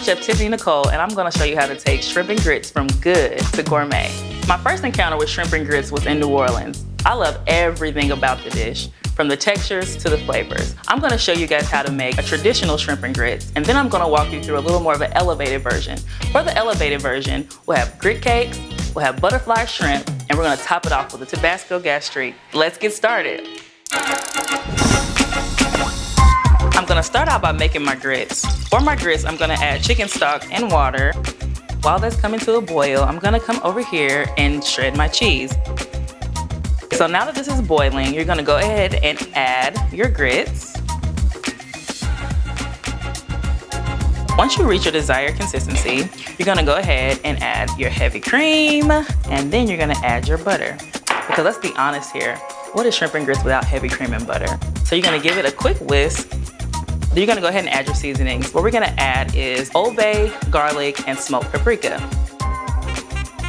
Chef Tiffany Nicole, and I'm gonna show you how to take shrimp and grits from good to gourmet. My first encounter with shrimp and grits was in New Orleans. I love everything about the dish, from the textures to the flavors. I'm gonna show you guys how to make a traditional shrimp and grits, and then I'm gonna walk you through a little more of an elevated version. For the elevated version, we'll have grit cakes, we'll have butterfly shrimp, and we're gonna top it off with a Tabasco gastrique. Let's get started. I'm gonna start out by making my grits. For my grits, I'm gonna add chicken stock and water. While that's coming to a boil, I'm gonna come over here and shred my cheese. So now that this is boiling, you're gonna go ahead and add your grits. Once you reach your desired consistency, you're gonna go ahead and add your heavy cream, and then you're gonna add your butter. Because let's be honest here, what is shrimp and grits without heavy cream and butter? So you're gonna give it a quick whisk. Then you're gonna go ahead and add your seasonings. What we're gonna add is Old Bay, garlic, and smoked paprika.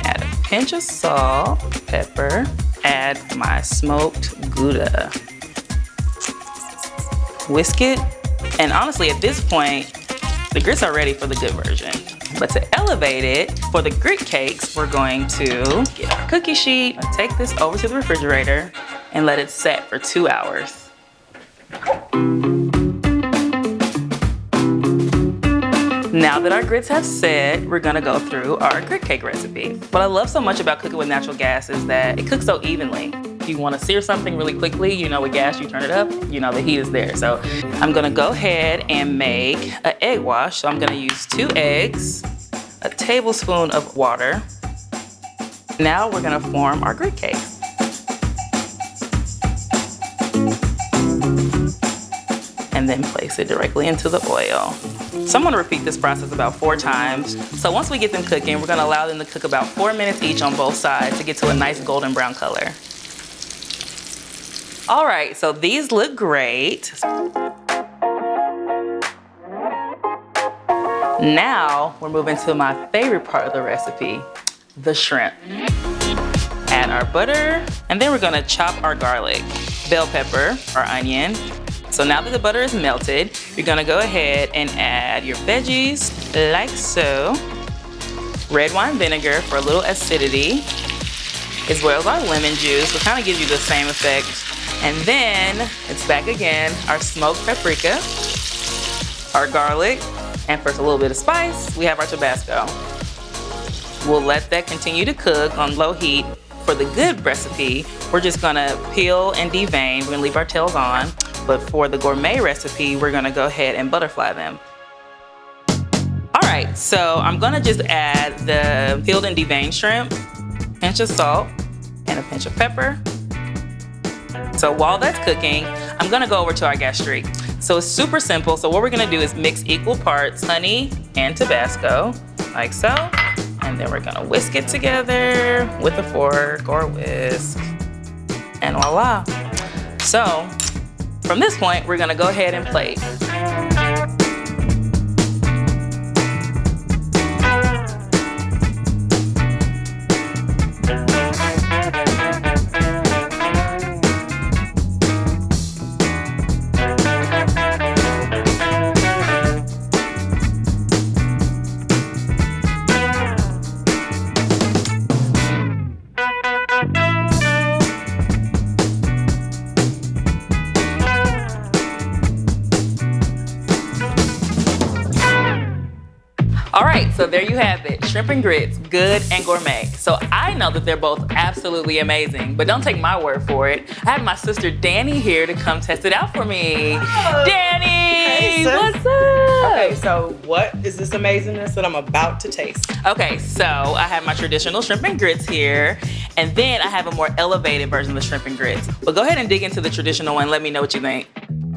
Add a pinch of salt, pepper, add my smoked Gouda. Whisk it, and honestly at this point, the grits are ready for the good version. But to elevate it, for the grit cakes, we're going to get our cookie sheet, take this over to the refrigerator, and let it set for 2 hours. Now that our grits have set, we're gonna go through our grit cake recipe. What I love so much about cooking with natural gas is that it cooks so evenly. If you wanna sear something really quickly, you know with gas, you turn it up, you know the heat is there. So I'm gonna go ahead and make an egg wash. So I'm gonna use 2 eggs, a tablespoon of water. Now we're gonna form our grit cakes. And then place it directly into the oil. So I'm gonna repeat this process about 4 times. So once we get them cooking, we're gonna allow them to cook about 4 minutes each on both sides to get to a nice golden brown color. All right, so these look great. Now we're moving to my favorite part of the recipe, the shrimp. Add our butter, and then we're gonna chop our garlic, bell pepper, our onion. So now that the butter is melted, you're gonna go ahead and add your veggies, like so. Red wine vinegar for a little acidity, as well as our lemon juice, which kind of gives you the same effect. And then, it's back again, our smoked paprika, our garlic, and for a little bit of spice, we have our Tabasco. We'll let that continue to cook on low heat. For the good recipe, we're just gonna peel and devein. We're gonna leave our tails on. But for the gourmet recipe, we're gonna go ahead and butterfly them. All right, so I'm gonna just add the peeled and deveined shrimp, pinch of salt, and a pinch of pepper. So while that's cooking, I'm gonna go over to our gastrique. So it's super simple. So what we're gonna do is mix equal parts honey and Tabasco, like so. And then we're gonna whisk it together with a fork or whisk, and voila. So from this point, we're gonna go ahead and plate. All right, so there you have it, shrimp and grits, good and gourmet. So I know that they're both absolutely amazing, but don't take my word for it. I have my sister Danny here to come test it out for me. Oh. Danny, Hey, sis. what's up? Okay, so what is this amazingness that I'm about to taste? Okay, so I have my traditional shrimp and grits here, and then I have a more elevated version of the shrimp and grits. But go ahead and dig into the traditional one. Let me know what you think.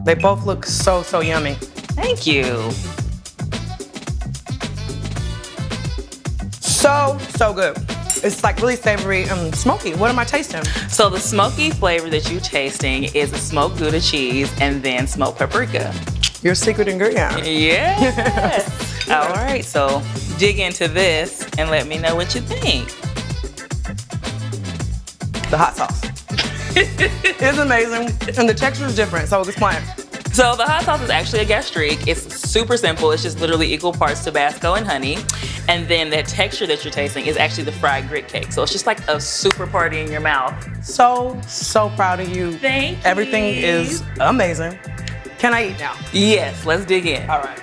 They both look so yummy. Thank you. So good. It's like really savory and smoky. What am I tasting? So the smoky flavor that you're tasting is a smoked Gouda cheese and then smoked paprika. Your secret ingredient. Yes. All right, so dig into this and let me know what you think. The hot sauce. It's amazing, and the texture is different, so explain. So the hot sauce is actually a gastrique. It's super simple. It's just literally equal parts Tabasco and honey. And then that texture that you're tasting is actually the fried grit cake. So it's just like a super party in your mouth. So proud of you. Thank you. Everything is amazing. Can I eat now? Yes, let's dig in. All right.